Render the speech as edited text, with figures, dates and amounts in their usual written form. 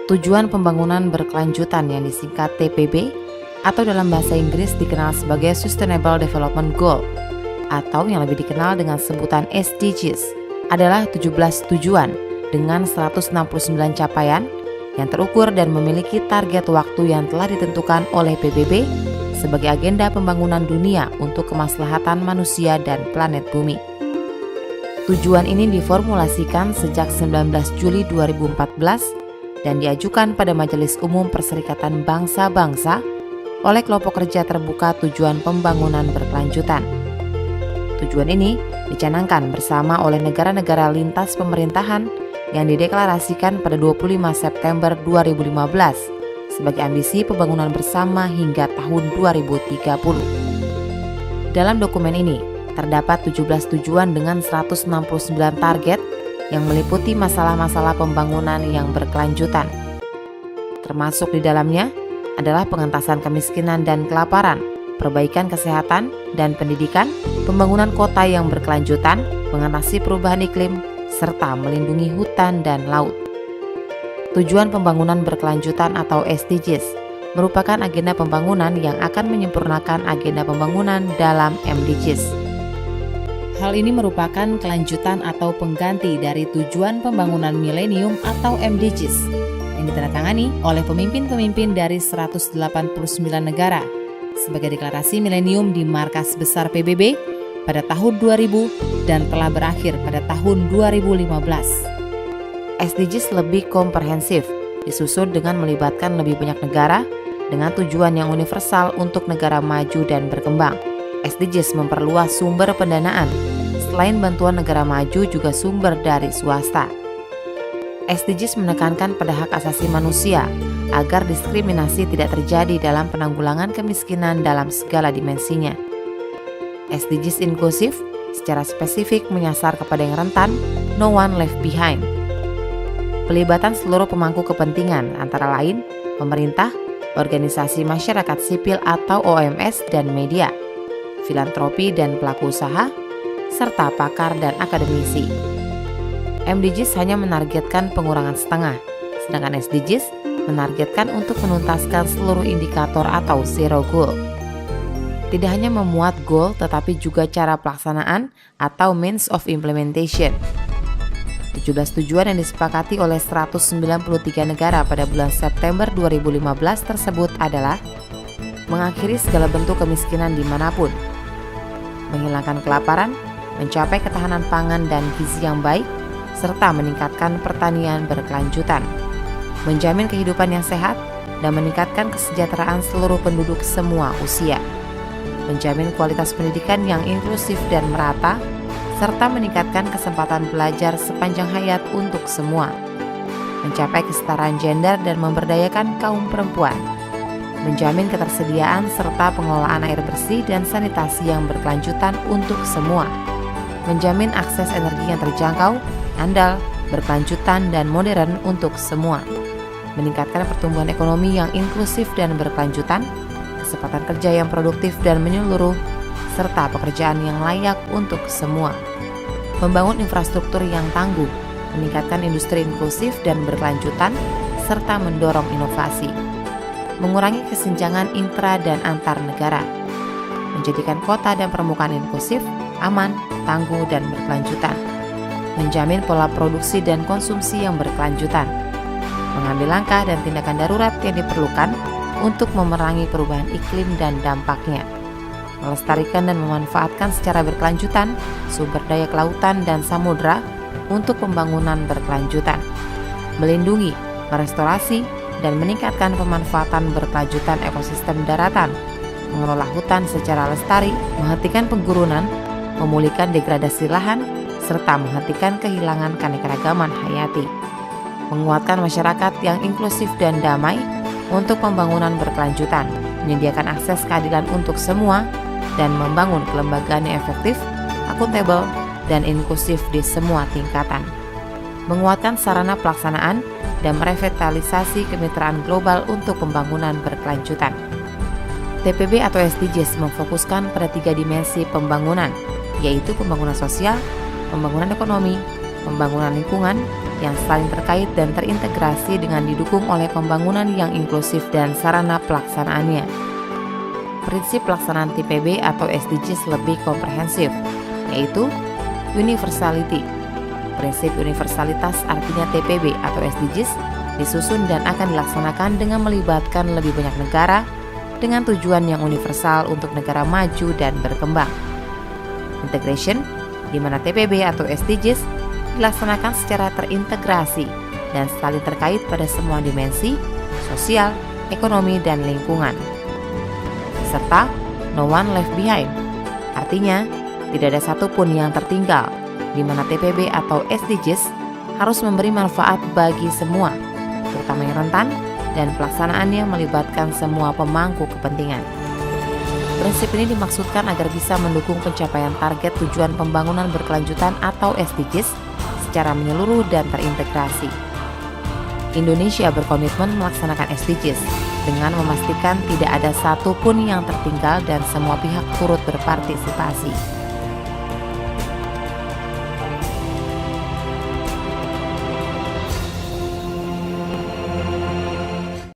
Tujuan pembangunan berkelanjutan yang disingkat TPB atau dalam bahasa Inggris dikenal sebagai Sustainable Development Goal atau yang lebih dikenal dengan sebutan SDGs adalah 17 tujuan dengan 169 capaian yang terukur dan memiliki target waktu yang telah ditentukan oleh PBB sebagai agenda pembangunan dunia untuk kemaslahatan manusia dan planet bumi. Tujuan ini diformulasikan sejak 19 Juli 2014 dan diajukan pada Majelis Umum Perserikatan Bangsa-Bangsa oleh kelompok kerja terbuka tujuan pembangunan berkelanjutan. Tujuan ini dicanangkan bersama oleh negara-negara lintas pemerintahan yang dideklarasikan pada 25 September 2015 sebagai ambisi pembangunan bersama hingga tahun 2030. Dalam dokumen ini terdapat 17 tujuan dengan 169 target yang meliputi masalah-masalah pembangunan yang berkelanjutan. Termasuk di dalamnya adalah pengentasan kemiskinan dan kelaparan, perbaikan kesehatan dan pendidikan, pembangunan kota yang berkelanjutan, mengatasi perubahan iklim, serta melindungi hutan dan laut. Tujuan pembangunan berkelanjutan atau SDGs merupakan agenda pembangunan yang akan menyempurnakan agenda pembangunan dalam MDGs. Hal ini merupakan kelanjutan atau pengganti dari tujuan pembangunan milenium atau MDGs yang ditandatangani oleh pemimpin-pemimpin dari 189 negara sebagai deklarasi milenium di markas besar PBB pada tahun 2000 dan telah berakhir pada tahun 2015. SDGs lebih komprehensif, disusun dengan melibatkan lebih banyak negara dengan tujuan yang universal untuk negara maju dan berkembang. SDGs memperluas sumber pendanaan. Selain bantuan negara maju juga sumber dari swasta. SDGs menekankan pada hak asasi manusia agar diskriminasi tidak terjadi dalam penanggulangan kemiskinan dalam segala dimensinya. SDGs inklusif secara spesifik menyasar kepada yang rentan, no one left behind. Pelibatan seluruh pemangku kepentingan antara lain pemerintah, organisasi masyarakat sipil atau OMS dan media, filantropi dan pelaku usaha, serta pakar dan akademisi. MDGs hanya menargetkan pengurangan setengah, sedangkan SDGs menargetkan untuk menuntaskan seluruh indikator atau zero goal. Tidak hanya memuat goal, tetapi juga cara pelaksanaan atau means of implementation. 17 tujuan yang disepakati oleh 193 negara pada bulan September 2015 tersebut adalah mengakhiri segala bentuk kemiskinan dimanapun, menghilangkan kelaparan, mencapai ketahanan pangan dan gizi yang baik, serta meningkatkan pertanian berkelanjutan, menjamin kehidupan yang sehat, dan meningkatkan kesejahteraan seluruh penduduk semua usia, menjamin kualitas pendidikan yang inklusif dan merata, serta meningkatkan kesempatan belajar sepanjang hayat untuk semua, mencapai kesetaraan gender dan memberdayakan kaum perempuan, menjamin ketersediaan serta pengelolaan air bersih dan sanitasi yang berkelanjutan untuk semua, menjamin akses energi yang terjangkau, andal, berkelanjutan dan modern untuk semua, meningkatkan pertumbuhan ekonomi yang inklusif dan berkelanjutan, kesempatan kerja yang produktif dan menyeluruh, serta pekerjaan yang layak untuk semua, membangun infrastruktur yang tangguh, meningkatkan industri inklusif dan berkelanjutan, serta mendorong inovasi, mengurangi kesenjangan intra dan antar negara, menjadikan kota dan permukaan inklusif, aman, tangguh, dan berkelanjutan, menjamin pola produksi dan konsumsi yang berkelanjutan, mengambil langkah dan tindakan darurat yang diperlukan untuk memerangi perubahan iklim dan dampaknya, melestarikan dan memanfaatkan secara berkelanjutan sumber daya kelautan dan samudra untuk pembangunan berkelanjutan, melindungi, merestorasi, dan meningkatkan pemanfaatan berkelanjutan ekosistem daratan, mengelola hutan secara lestari, menghentikan penggurunan, memulihkan degradasi lahan, serta menghentikan kehilangan keanekaragaman hayati, menguatkan masyarakat yang inklusif dan damai untuk pembangunan berkelanjutan, menyediakan akses keadilan untuk semua, dan membangun kelembagaan yang efektif, akuntabel, dan inklusif di semua tingkatan, menguatkan sarana pelaksanaan dan merevitalisasi kemitraan global untuk pembangunan berkelanjutan. TPB atau SDGs memfokuskan pada 3 dimensi pembangunan, yaitu pembangunan sosial, pembangunan ekonomi, pembangunan lingkungan, yang saling terkait dan terintegrasi dengan didukung oleh pembangunan yang inklusif dan sarana pelaksanaannya. Prinsip pelaksanaan TPB atau SDGs lebih komprehensif, yaitu universality. Prinsip universalitas artinya TPB atau SDGs disusun dan akan dilaksanakan dengan melibatkan lebih banyak negara dengan tujuan yang universal untuk negara maju dan berkembang. Integration, di mana TPB atau SDGs dilaksanakan secara terintegrasi dan saling terkait pada semua dimensi, sosial, ekonomi, dan lingkungan. Serta no one left behind, artinya tidak ada satupun yang tertinggal, di mana TPB atau SDGs harus memberi manfaat bagi semua, terutama yang rentan, dan pelaksanaannya melibatkan semua pemangku kepentingan. Prinsip ini dimaksudkan agar bisa mendukung pencapaian target tujuan pembangunan berkelanjutan atau SDGs secara menyeluruh dan terintegrasi. Indonesia berkomitmen melaksanakan SDGs dengan memastikan tidak ada satupun yang tertinggal dan semua pihak turut berpartisipasi.